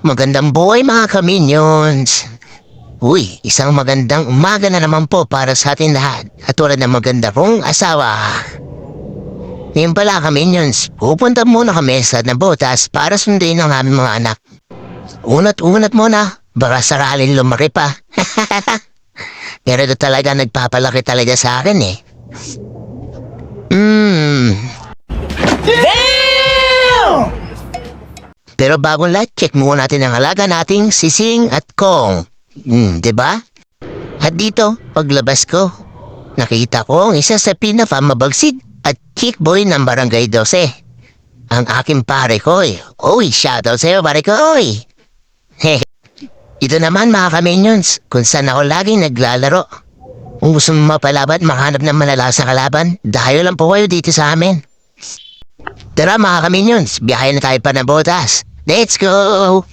Magandang buhay mga ka-minions! Uy, isang magandang umaga na naman po para sa atin lahat at tulad ng maganda kong asawa. Ngayon pala ka-minions, pupunta muna kami sa Nabotas para sundin ang aming mga anak. Unat-unat muna, baka sakalin lumaki pa. Pero ito talaga nagpapalaki talaga sa akin eh. Pero bago lahat, check muna natin ang alaga nating Sising at Kong. Diba? At dito, paglabas ko, nakita ko ang isa sa pinaka-mabagsig at chick boy ng Barangay 12. Ang aking pare ko eh. Uy, shoutout sa'yo pare ko, uy! Hehe. Ito naman mga ka-minions, kung saan ako laging naglalaro. Kung gusto mo mapalaban, makahanap ng malalasang kalaban, dayo lang po kayo dito sa amin. Tara mga ka-minions, biyahe na tayo pa ng botas. Let's go!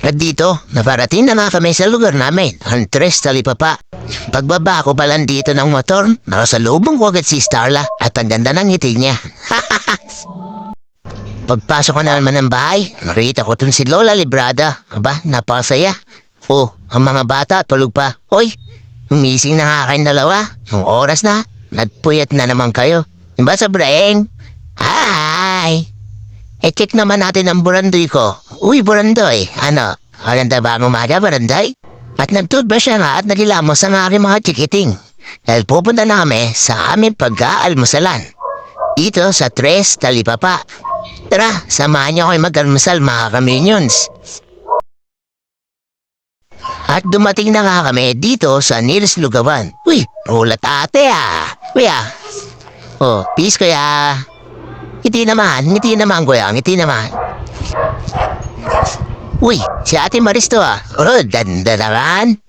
At dito, naparating na nga kami sa lugar namin, ang Tres Talipapa. Pagbaba ko palang dito ng motor, nakasalubong ko agad si Starla at ang ganda ng ngiti niya. Pagpasok ko na naman ng bahay, nakita ko dun si Lola Librada. Aba, napakasaya. Oh, ang mga bata tulog pa. Hoy, umising na nga kayong dalawa. Ang oras na, nagpuyat na naman kayo. Diba sa brain? Hi! Check naman natin ang burandoy ko. Uy, burandoy. Ano? Maganda ba ang umaga, burandoy? At nagtoothbrush siya nga at nagilamos ang aking mga chikiting. Dahil pupunta na kami sa aming pag-aalmusalan. Dito sa Tres Talipapa. Tara, samahan niyo ako mag-almusal mga ka-minions. At dumating na nga kami dito sa Nils Lugawan. Uy, ulat ate ah. Uy ah. Oh, peace kuya. Ngiti naman kuya, ngiti naman. Uy, si Ate Maris to ah. Oh, ganda naman.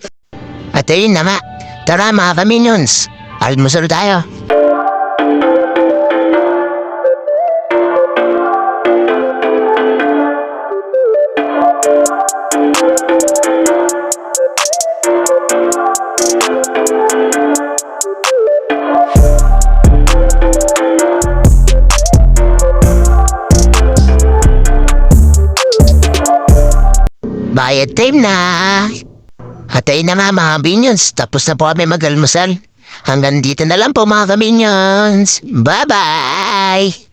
At ayun na nga, tara mga ka-minions, almusal tayo. Bayad time na! At ayun na nga mga minions, tapos na po kami mag-almusal. Hanggang dito na lang po mga minions. Bye-bye!